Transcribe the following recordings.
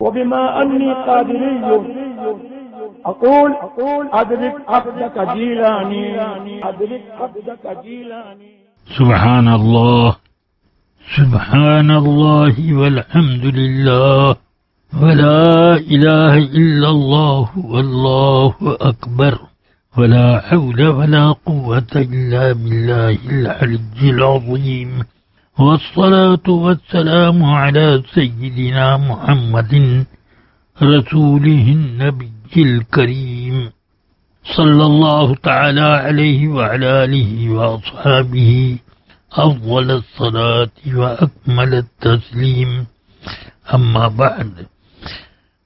وبما أني قادري أقول أدرك عبدك جيلاني أدرك عبدك جيلاني. سبحان الله سبحان الله والحمد لله ولا إله إلا الله والله أكبر ولا حول ولا قوة إلا بالله العلي العظيم والصلاة والسلام على سيدنا محمد رسوله النبي الكريم صلى الله تعالى عليه وعلى آله وأصحابه أفضل الصلاة وأكمل التسليم. أما بعد،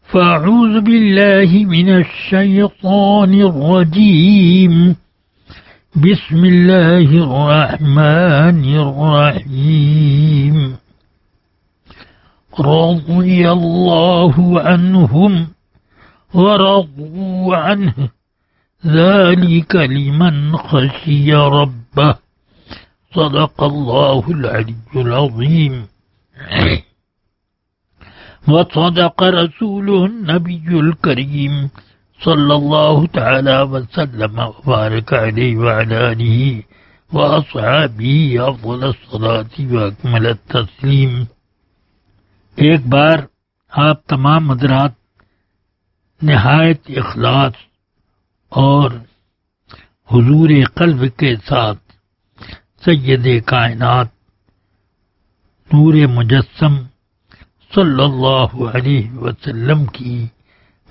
فأعوذ بالله من الشيطان الرجيم. بسم الله الرحمن الرحيم. رضي الله عنهم ورضوا عنه ذلك لمن خشي ربه. صدق الله العلي العظيم. وصدق رسوله النبي الكريم صلى الله تعالى وسلم وبارك عليه وعلى آله وأصحابه أفضل الصلاة وأكمل التسليم. ایک بار آپ تمام حضرات نہایت اخلاص اور حضور قلب کے ساتھ سید کائنات نور مجسم صلی اللہ علیہ وسلم کی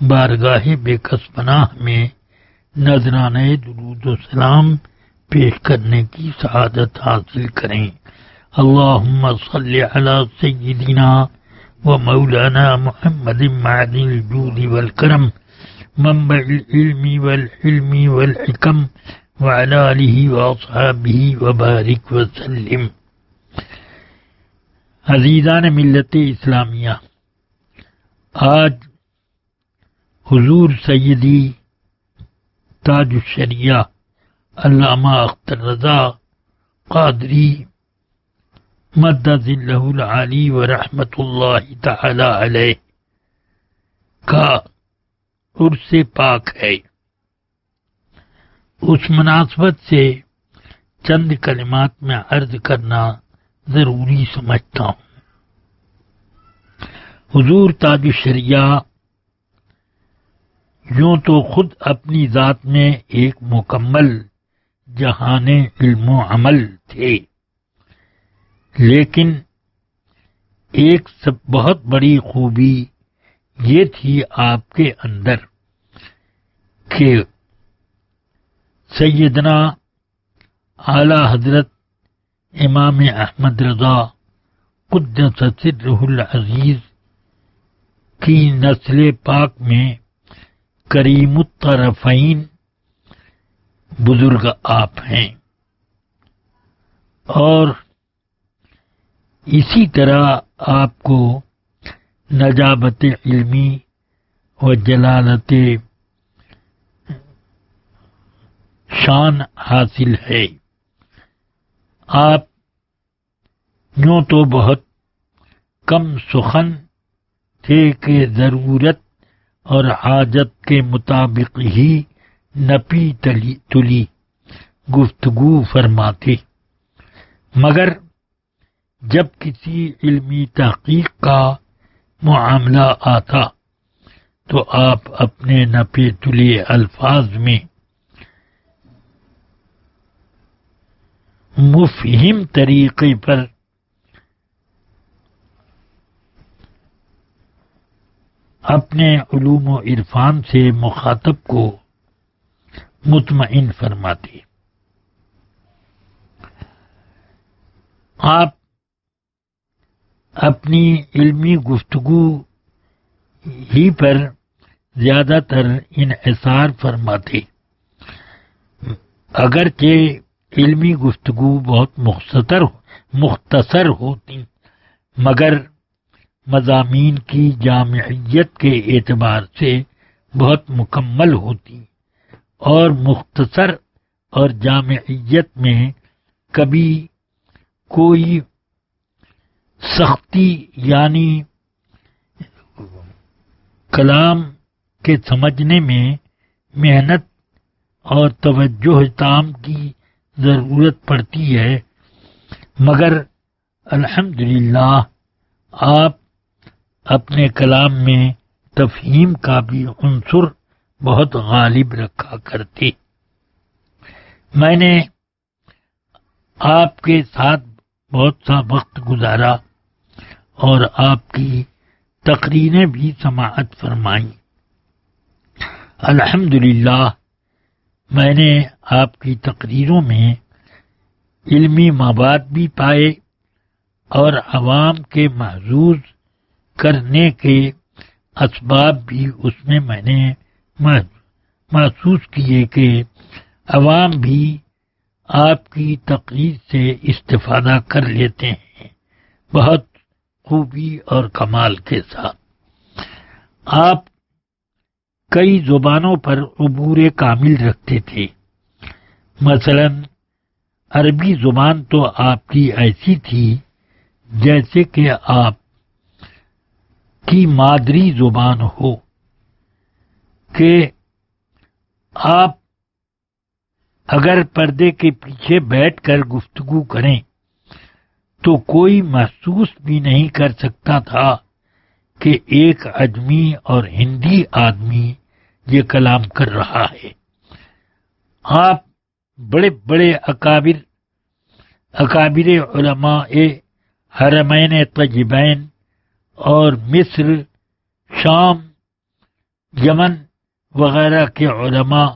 بارگاہ بے کس پناہ میں نذرانہ درود و سلام پیش کرنے کی سعادت حاصل کریں. اللہم صلی علی سیدنا و مولانا محمد معدن الجود والکرم منبع العلم والحلم والحکم وعلى آلہ واصحابہ وبارک وسلم. عزیزان ملت اسلامیہ، آج حضور سیدی تاج الشریعہ علامہ اختر رضا قادری مد ظلہ العالی ورحمۃ اللہ تعالی علیہ کا عرس پاک ہے. اس مناسبت سے چند کلمات میں عرض کرنا ضروری سمجھتا ہوں. حضور تاج الشریعہ یوں تو خود اپنی ذات میں ایک مکمل جہان علم و عمل تھے، لیکن ایک بہت بڑی خوبی یہ تھی آپ کے اندر کہ سیدنا اعلی حضرت امام احمد رضا قدس سرہ العزیز کی نسل پاک میں کریم الطرفین بزرگ آپ ہیں، اور اسی طرح آپ کو نجابت علمی و جلالت شان حاصل ہے. آپ یوں تو بہت کم سخن تھے کہ ضرورت اور حاجت کے مطابق ہی نپی تلی گفتگو فرماتے، مگر جب کسی علمی تحقیق کا معاملہ آتا تو آپ اپنے نپے تلے الفاظ میں مفہم طریقے پر اپنے علوم و عرفان سے مخاطب کو مطمئن فرماتے. آپ اپنی علمی گفتگو ہی پر زیادہ تر انحصار فرماتے، اگرچہ علمی گفتگو بہت مختصر ہوتی مگر مضامین کی جامعیت کے اعتبار سے بہت مکمل ہوتی، اور مختصر اور جامعیت میں کبھی کوئی سختی یعنی کلام کے سمجھنے میں محنت اور توجہ تام کی ضرورت پڑتی ہے، مگر الحمدللہ آپ اپنے کلام میں تفہیم کا بھی عنصر بہت غالب رکھا کرتے۔ میں نے آپ کے ساتھ بہت سا وقت گزارا اور آپ کی تقریریں بھی سماعت فرمائیں۔ الحمدللہ میں نے آپ کی تقریروں میں علمی مواد بھی پائے اور عوام کے محظوظ کرنے کے اسباب بھی اس میں نے محسوس کیے کہ عوام بھی آپ کی تقریر سے استفادہ کر لیتے ہیں بہت خوبی اور کمال کے ساتھ۔ آپ کئی زبانوں پر عبور کامل رکھتے تھے، مثلا عربی زبان تو آپ کی ایسی تھی جیسے کہ آپ کی مادری زبان ہو، کہ آپ اگر پردے کے پیچھے بیٹھ کر گفتگو کریں تو کوئی محسوس بھی نہیں کر سکتا تھا کہ ایک عجمی اور ہندی آدمی یہ کلام کر رہا ہے۔ آپ بڑے بڑے اکابر علماء حرمین طیبین اور مصر، شام، یمن وغیرہ کے علماء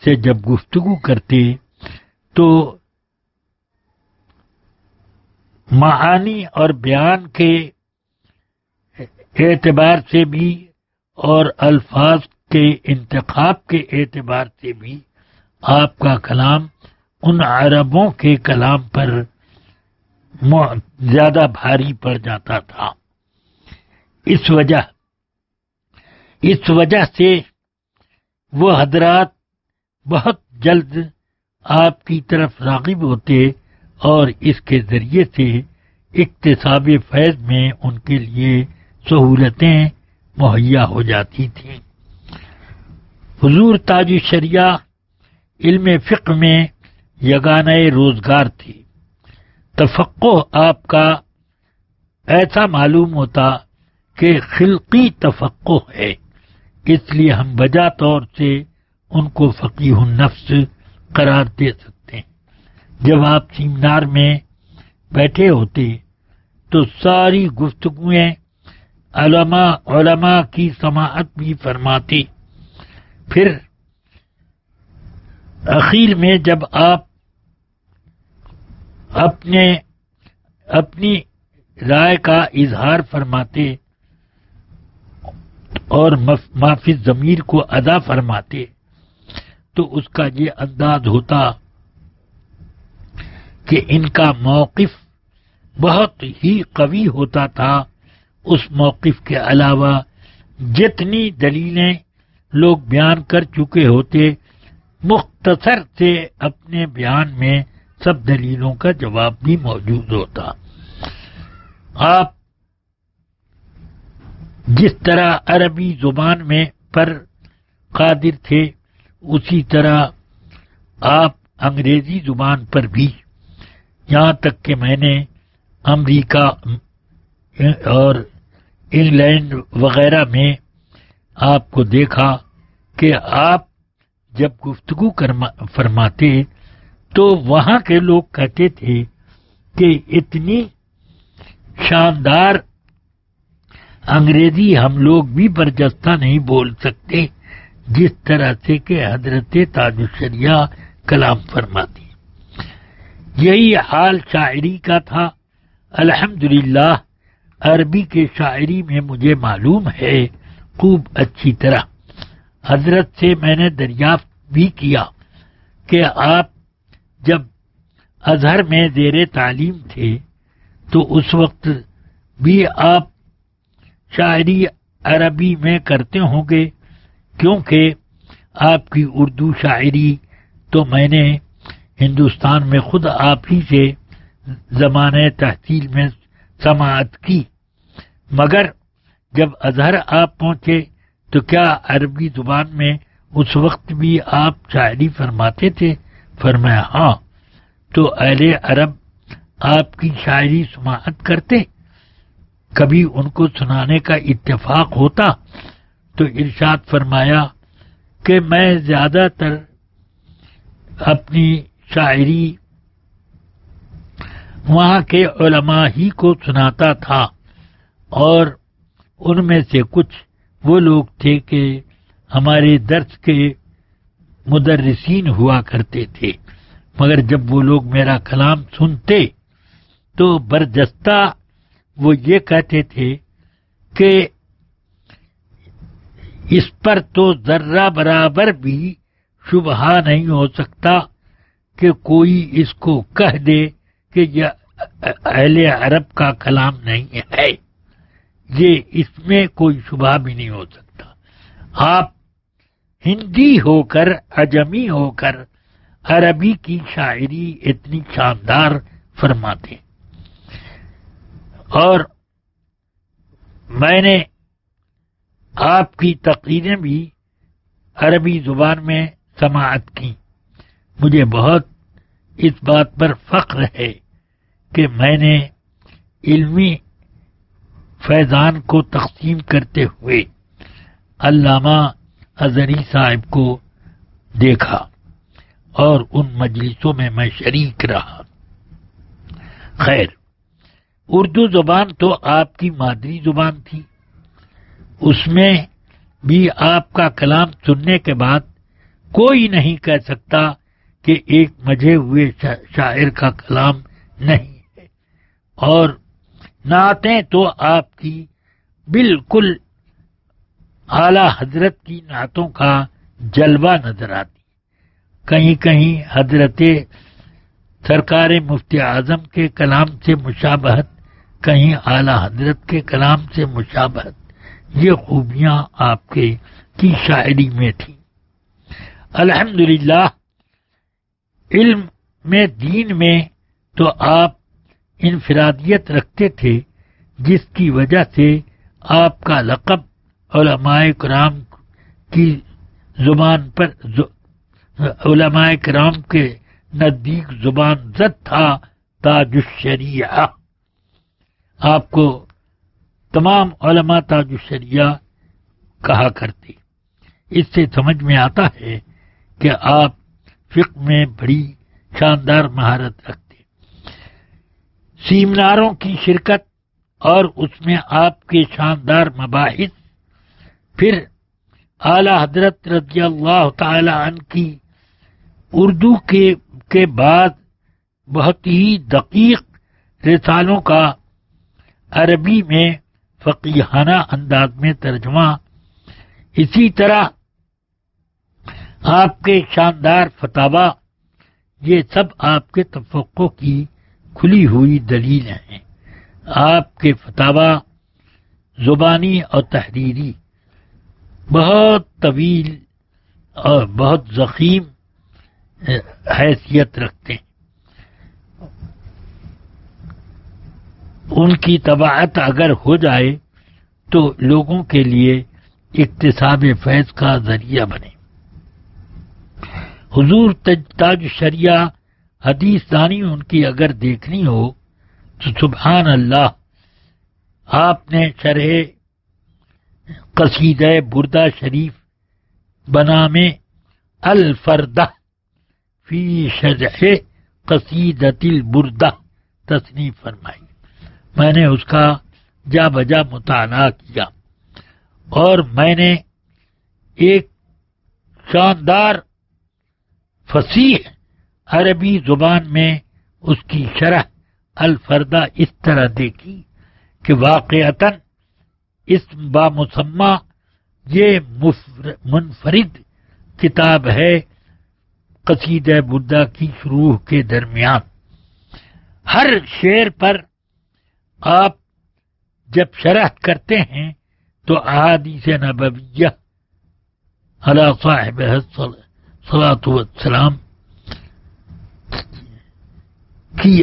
سے جب گفتگو کرتے تو معانی اور بیان کے اعتبار سے بھی اور الفاظ کے انتخاب کے اعتبار سے بھی آپ کا کلام ان عربوں کے کلام پر زیادہ بھاری پڑ جاتا تھا۔ اس وجہ سے وہ حضرات بہت جلد آپ کی طرف راغب ہوتے اور اس کے ذریعے سے اکتساب فیض میں ان کے لیے سہولتیں مہیا ہو جاتی تھیں۔ حضور تاج الشریعہ علم فقہ میں یگانہ روزگار تھی۔ تفقہ آپ کا ایسا معلوم ہوتا کہ خلقی تفقہ ہے، اس لیے ہم بجا طور سے ان کو فقیہ النفس قرار دے سکتے ہیں۔ جب آپ سیمینار میں بیٹھے ہوتے تو ساری گفتگویں علماء کی سماعت بھی فرماتے، پھر اخیر میں جب آپ اپنی رائے کا اظہار فرماتے اور معافی ضمیر کو ادا فرماتے تو اس کا یہ انداز ہوتا کہ ان کا موقف بہت ہی قوی ہوتا تھا۔ اس موقف کے علاوہ جتنی دلیلیں لوگ بیان کر چکے ہوتے، مختصر سے اپنے بیان میں سب دلیلوں کا جواب بھی موجود ہوتا۔ آپ جس طرح عربی زبان میں پر قادر تھے اسی طرح آپ انگریزی زبان پر بھی، یہاں تک کہ میں نے امریکہ اور انگلینڈ وغیرہ میں آپ کو دیکھا کہ آپ جب گفتگو فرماتے تو وہاں کے لوگ کہتے تھے کہ اتنی شاندار انگریزی ہم لوگ بھی برجستہ نہیں بول سکتے جس طرح سے کہ حضرت تاج الشریعہ کلام فرماتی۔ یہی حال شاعری کا تھا۔ الحمدللہ عربی کے شاعری میں مجھے معلوم ہے خوب اچھی طرح۔ حضرت سے میں نے دریافت بھی کیا کہ آپ جب ازہر میں زیر تعلیم تھے تو اس وقت بھی آپ شاعری عربی میں کرتے ہوں گے، کیونکہ آپ کی اردو شاعری تو میں نے ہندوستان میں خود آپ ہی سے زمانہ تحصیل میں سماعت کی، مگر جب ازہر آپ پہنچے تو کیا عربی زبان میں اس وقت بھی آپ شاعری فرماتے تھے؟ فرمایا ہاں۔ تو اہل عرب آپ کی شاعری سماعت کرتے؟ کبھی ان کو سنانے کا اتفاق ہوتا؟ تو ارشاد فرمایا کہ میں زیادہ تر اپنی شاعری وہاں کے علماء ہی کو سناتا تھا، اور ان میں سے کچھ وہ لوگ تھے کہ ہمارے درس کے مدرسین ہوا کرتے تھے، مگر جب وہ لوگ میرا کلام سنتے تو برجستہ وہ یہ کہتے تھے کہ اس پر تو ذرہ برابر بھی شبہ نہیں ہو سکتا کہ کوئی اس کو کہہ دے کہ یہ اہل عرب کا کلام نہیں ہے، یہ اس میں کوئی شبہ بھی نہیں ہو سکتا۔ آپ ہندی ہو کر، عجمی ہو کر عربی کی شاعری اتنی شاندار فرماتے، اور میں نے آپ کی تقریریں بھی عربی زبان میں سماعت کی۔ مجھے بہت اس بات پر فخر ہے کہ میں نے علمی فیضان کو تقسیم کرتے ہوئے علامہ ازہری صاحب کو دیکھا اور ان مجلسوں میں میں شریک رہا۔ خیر، اردو زبان تو آپ کی مادری زبان تھی، اس میں بھی آپ کا کلام سننے کے بعد کوئی نہیں کہہ سکتا کہ ایک مجھے ہوئے شاعر کا کلام نہیں ہے، اور نعتیں تو آپ کی بالکل اعلی حضرت کی نعتوں کا جلوہ نظر آتی، کہیں کہیں حضرت سرکار مفتی اعظم کے کلام سے مشابہت، کہیں اعلی حضرت کے کلام سے مشابہت، یہ خوبیاں آپ کی شاعری میں تھیں۔ الحمدللہ علم میں، دین میں تو آپ انفرادیت رکھتے تھے، جس کی وجہ سے آپ کا لقب علماء کرام کی زبان پر، علماء کرام کے نزدیک زبان زد تھا، تاج الشریعہ۔ آپ کو تمام علماء تاج الشریعہ کہا کرتے۔ اس سے سمجھ میں آتا ہے کہ آپ فقہ میں بڑی شاندار مہارت رکھتے۔ سیمیناروں کی شرکت اور اس میں آپ کے شاندار مباحث، پھر اعلی حضرت رضی اللہ تعالی عنہ کی اردو کے بعد بہت ہی دقیق رسالوں کا عربی میں فقیہانہ انداز میں ترجمہ، اسی طرح آپ کے شاندار فتاوی، یہ سب آپ کے تفقہ کی کھلی ہوئی دلیل ہیں۔ آپ کے فتاوی زبانی اور تحریری بہت طویل اور بہت ضخیم حیثیت رکھتے ہیں۔ ان کی طباعت اگر ہو جائے تو لوگوں کے لیے اکتساب فیض کا ذریعہ بنے۔ حضور تاج الشریعہ حدیث دانی ان کی اگر دیکھنی ہو تو سبحان اللہ، آپ نے شرح قصیدہ بردہ شریف بنام الفردہ فی شرح قصیدۃ البردہ تصنیف فرمائی۔ میں نے اس کا جا بجا مطالعہ کیا، اور میں نے ایک شاندار فصیح عربی زبان میں اس کی شرح الفردہ اس طرح دیکھی کہ واقعتاً اسم بامسمى یہ منفرد کتاب ہے قصیدہ بردہ کی شروع کے درمیان۔ ہر شعر پر آپ جب شرح کرتے ہیں تو احادیث نبویہ علی صاحبہ الصلاۃ والسلام کی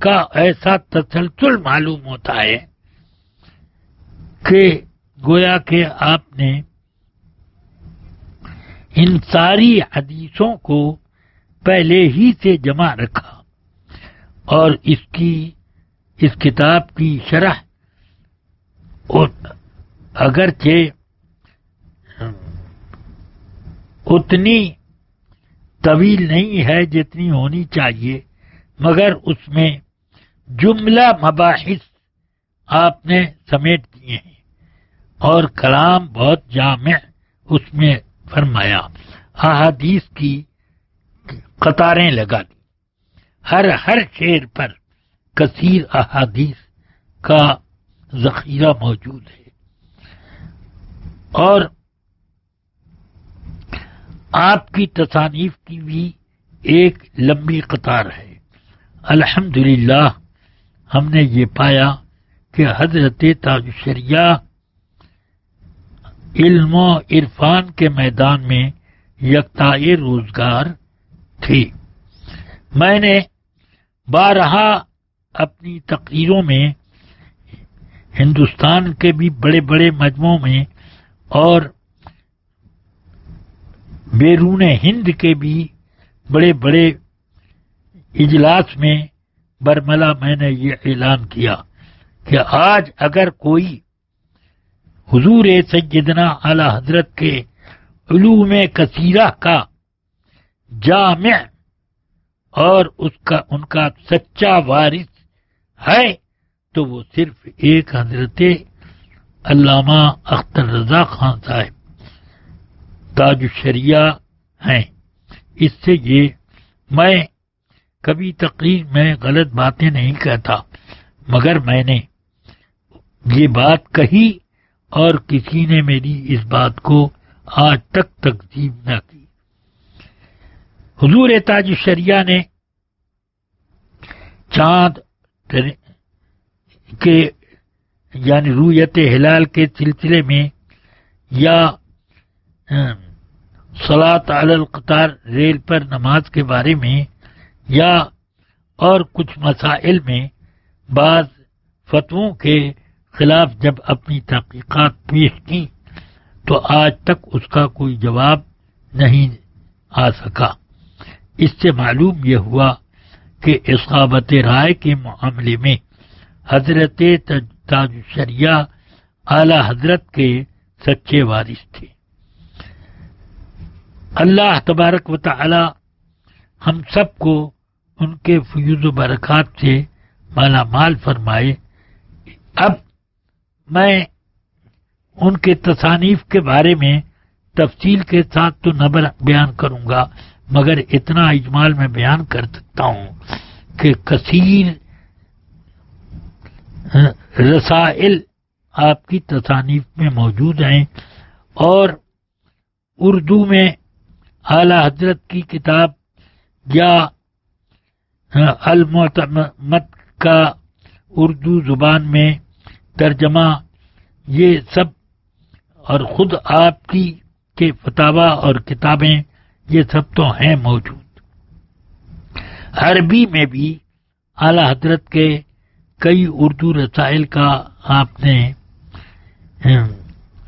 کا ایسا تسلسل معلوم ہوتا ہے کہ گویا کہ آپ نے ان ساری حدیثوں کو پہلے ہی سے جمع رکھا اور اس کتاب کی شرح اگرچہ اتنی طویل نہیں ہے جتنی ہونی چاہیے، مگر اس میں جملہ مباحث آپ نے سمیٹ دیے ہیں اور کلام بہت جامع اس میں فرمایا، احادیث کی قطاریں لگا دی، ہر شعر پر کثیر احادیث کا ذخیرہ موجود ہے، اور آپ کی تصانیف کی بھی ایک لمبی قطار ہے۔ الحمدللہ ہم نے یہ پایا کہ حضرت تاج الشریعہ علم و عرفان کے میدان میں یکتائے روزگار تھے۔ میں نے بارہا اپنی تقریروں میں ہندوستان کے بھی بڑے بڑے مجموعوں میں اور بیرون ہند کے بھی بڑے بڑے اجلاس میں برملا میں نے یہ اعلان کیا کہ آج اگر کوئی حضور سیدنا اعلی حضرت کے علوم کثیرہ کا جامع اور ان کا سچا وارث ہے تو وہ صرف ایک حضرت علامہ اختر رضا خان صاحب تاج الشریعہ ہیں۔ اس سے یہ میں کبھی تقریر میں غلط باتیں نہیں کہتا، مگر میں نے یہ بات کہی اور کسی نے میری اس بات کو آج تک تکذیب نہ کی۔ حضور تاج الشریعہ نے چاند کے یعنی رؤیت ہلال کے سلسلے میں یا صلاۃ علی القطار ریل پر نماز کے بارے میں یا اور کچھ مسائل میں بعض فتووں کے خلاف جب اپنی تحقیقات پیش کی تو آج تک اس کا کوئی جواب نہیں آ سکا۔ اس سے معلوم یہ ہوا کہ اصابت رائے کے معاملے میں حضرت تاج الشریعہ اعلی حضرت کے سچے وارث تھے۔ اللہ تبارک و تعالی ہم سب کو ان کے فیوز و برکات سے مالا مال فرمائے۔ اب میں ان کے تصانیف کے بارے میں تفصیل کے ساتھ تو نہ بیان کروں گا، مگر اتنا اجمال میں بیان کر سکتا ہوں کہ کثیر رسائل آپ کی تصانیف میں موجود ہیں، اور اردو میں اعلی حضرت کی کتاب یا المعتمد کا اردو زبان میں ترجمہ، یہ سب اور خود آپ کی کے فتاوی اور کتابیں یہ سب تو ہیں موجود۔ عربی میں بھی اعلی حضرت کے کئی اردو رسائل کا آپ نے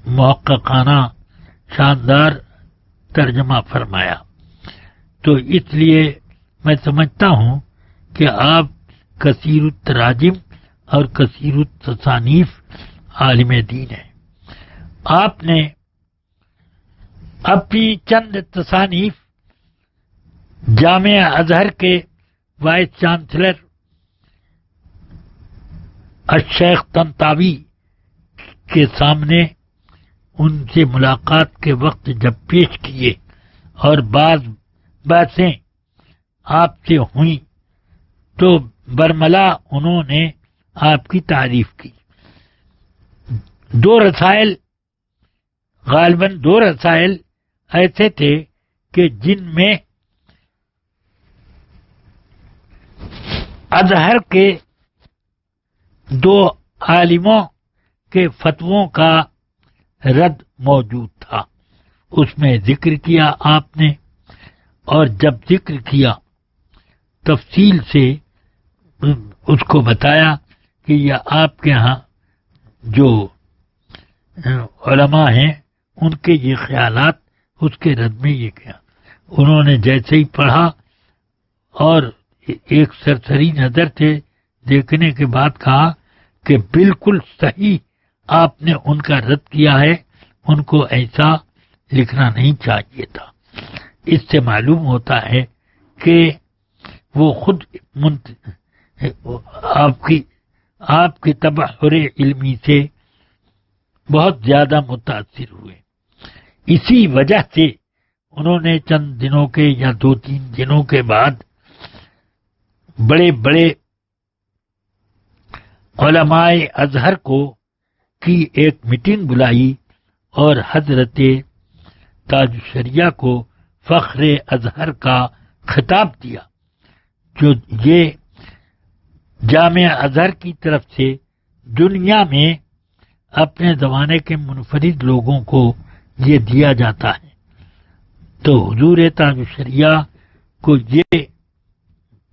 محققانہ شاندار ترجمہ فرمایا، تو اس لیے میں سمجھتا ہوں کہ آپ کثیر التراجم اور کثیر التصانیف عالم دین ہیں۔ آپ نے اپنی چند تصانیف جامعہ ازہر کے وائس چانسلر الشیخ طنطاوی کے سامنے ان سے ملاقات کے وقت جب پیش کیے اور بعض باتیں آپ سے ہوئیں تو برملا انہوں نے آپ کی تعریف کی۔ غالباً دو رسائل ایسے تھے کہ جن میں ازہر کے دو عالموں کے فتووں کا رد موجود تھا۔ اس میں ذکر کیا آپ نے، اور جب ذکر کیا تفصیل سے اس کو بتایا کہ یہ آپ کے ہاں جو علماء ہیں ان کے یہ خیالات، اس کے رد میں یہ کیا، انہوں نے جیسے ہی پڑھا اور ایک سرسری نظر سے دیکھنے کے بعد کہا کہ بالکل صحیح آپ نے ان کا رد کیا ہے، ان کو ایسا لکھنا نہیں چاہیے تھا۔ اس سے معلوم ہوتا ہے کہ وہ خود آپ کی تبحر علمی سے بہت زیادہ متاثر ہوئے۔ اسی وجہ سے انہوں نے چند دنوں کے یا 2-3 دنوں کے بعد بڑے بڑے علماء ازہر کی ایک میٹنگ بلائی اور حضرت تاج الشریعہ کو فخر ازہر کا خطاب دیا، جو یہ جامعہ ازہر کی طرف سے دنیا میں اپنے زمانے کے منفرد لوگوں کو یہ دیا جاتا ہے۔ تو حضور تاج الشریعہ کو یہ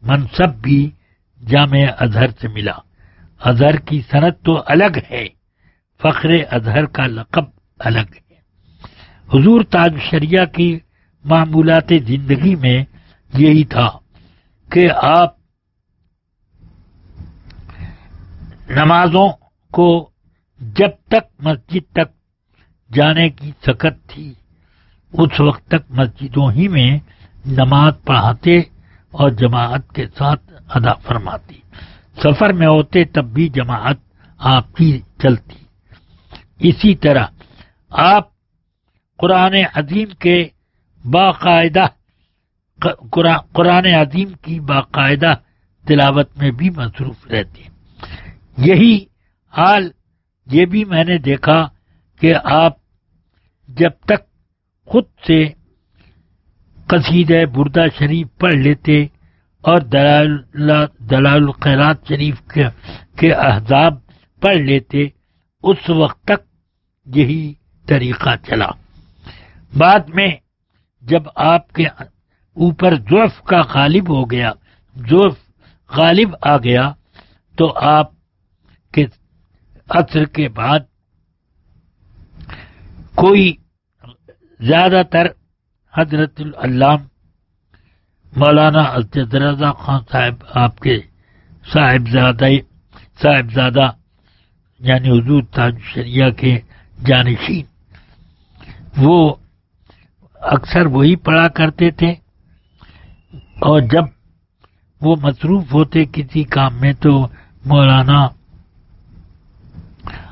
منصب بھی جامعہ ازہر سے ملا۔ ازہر کی سند تو الگ ہے، فخر ازہر کا لقب الگ ہے۔ حضور تاج الشریعہ کی معمولات زندگی میں یہی تھا کہ آپ نمازوں کو جب تک مسجد تک جانے کی سکت تھی اس وقت تک مسجدوں ہی میں نماز پڑھاتے اور جماعت کے ساتھ ادا فرماتے، سفر میں ہوتے تب بھی جماعت آپ کی چلتی۔ اسی طرح آپ قرآن عظیم کی باقاعدہ تلاوت میں بھی مصروف رہتے ہیں۔ یہی حال یہ بھی میں نے دیکھا کہ آپ جب تک خود سے قصیدہ بردہ شریف پڑھ لیتے اور دلائل الخیرات شریف کے احزاب پڑھ لیتے، اس وقت تک یہی طریقہ چلا۔ بعد میں جب آپ کے اوپر ضعف کا ضعف غالب آ گیا تو آپ کے عصر کے بعد کوئی زیادہ تر حضرت العلام مولانا اسجد رضا خان صاحب، آپ کے صاحبزادہ یعنی حضور تاج الشریعہ کے جانشین، وہ اکثر وہی پڑھا کرتے تھے، اور جب وہ مصروف ہوتے کسی کام میں تو مولانا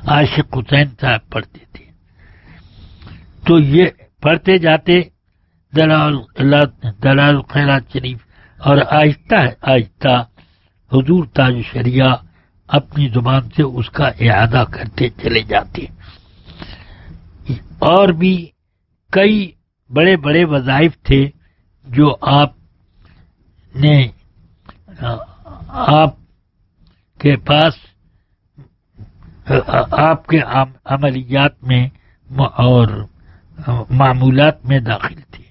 عاشق حسین صاحب پڑھتے تھے۔ تو یہ پڑھتے جاتے دلائل الخیرات شریف، اور آہستہ آہستہ حضور تاج الشریعہ اپنی زبان سے اس کا اعادہ کرتے چلے جاتے۔ اور بھی کئی بڑے بڑے وظائف تھے جو آپ کے پاس آپ کے عملیات میں اور معمولات میں داخل تھے۔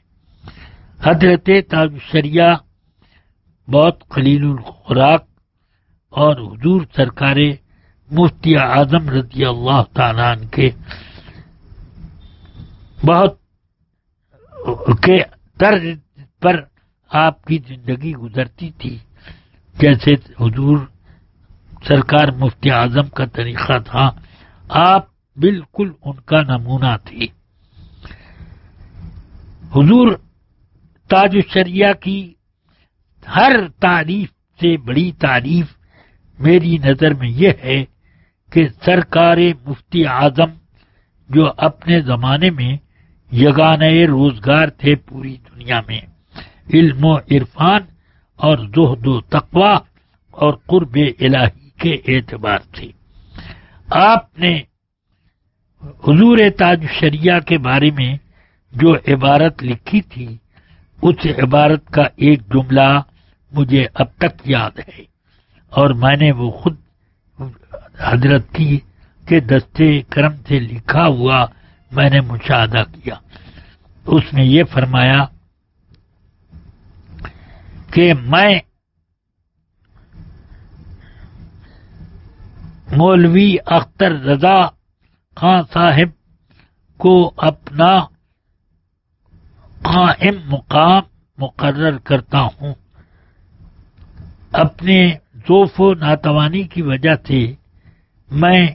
حضرت تاج الشریعہ بہت قلیل الخراک اور حضور سرکار مفتی اعظم رضی اللہ تعالیٰ عنہ کے بہت کے طرز پر آپ کی زندگی گزرتی تھی، جیسے حضور سرکار مفتی اعظم کا طریقہ تھا، آپ بالکل ان کا نمونہ تھے۔ حضور تاج الشریعہ کی ہر تعریف سے بڑی تعریف میری نظر میں یہ ہے کہ سرکار مفتی اعظم جو اپنے زمانے میں یگانہ روزگار تھے پوری دنیا میں، علم و عرفان اور زہد و تقوی اور قرب الہی کے اعتبار سے، آپ نے حضور تاج الشریعہ کے بارے میں جو عبارت لکھی تھی، اس عبارت کا ایک جملہ مجھے اب تک یاد ہے، اور میں نے وہ خود حضرت کے دستے کرم سے لکھا ہوا میں نے مشاہدہ کیا۔ اس نے یہ فرمایا کہ میں مولوی اختر رضا خان صاحب کو اپنا قائم مقام مقرر کرتا ہوں۔ اپنے ضعف و ناتوانی کی وجہ سے میں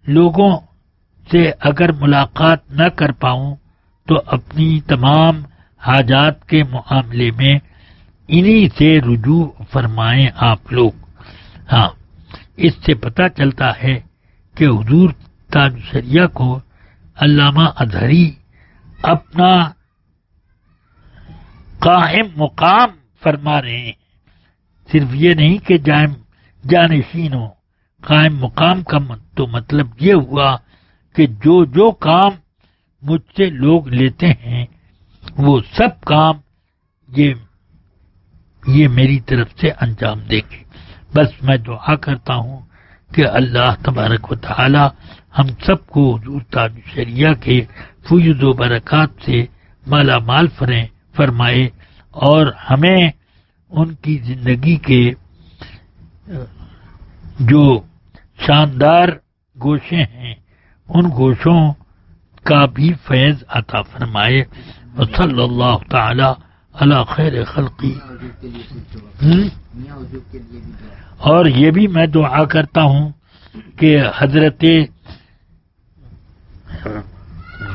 لوگوں سے اگر ملاقات نہ کر پاؤں تو اپنی تمام حاجات کے معاملے میں انہی سے رجوع فرمائیں آپ لوگ۔ ہاں، اس سے پتہ چلتا ہے کہ حضور تاج الشریعہ کو علامہ اظہری اپنا قائم مقام فرما رہے ہیں۔ صرف یہ نہیں کہ جانشین ہو، قائم مقام کا تو مطلب یہ ہوا کہ جو کام مجھ سے لوگ لیتے ہیں وہ سب کام یہ میری طرف سے انجام دیں گے۔ بس میں دعا کرتا ہوں کہ اللہ تبارک و تعالی ہم سب کو حضور تاج الشریعہ کے فیض و برکات سے مالا مال فرمائے اور ہمیں ان کی زندگی کے جو شاندار گوشے ہیں ان گوشوں کا بھی فیض عطا فرمائے۔ وصلی اللہ تعالی علی خیر خلقی۔ اور یہ بھی میں دعا کرتا ہوں کہ حضرت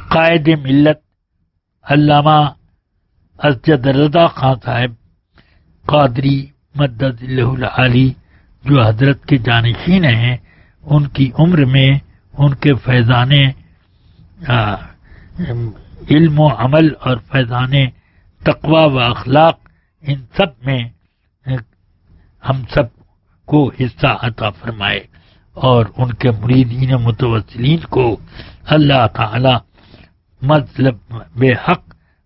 قائد ملت علامہ اسجد رضا خان صاحب قادری مدد اللہ العالی جو حضرت کے جانشین ہیں، ان کی عمر میں ان کے فیضان علم و عمل اور فیضان تقوی و اخلاق، ان سب میں ہم سب کو حصہ عطا فرمائے اور ان کے مریدین متوسلین کو اللہ تعالی مطلب بے حق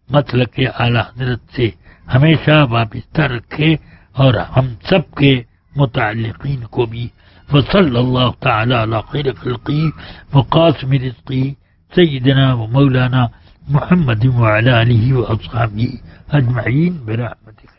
مسلک اعلی حضرت سے ہمیشہ وابستہ رکھے اور ہم سب کے متعلقین کو بھی۔ وصلی اللہ تعالی علی خیر خلقی وقاسم رزقی سیدنا و مولانا محمد وعلی آلہ و اصحابہ اجمعین برحمتک۔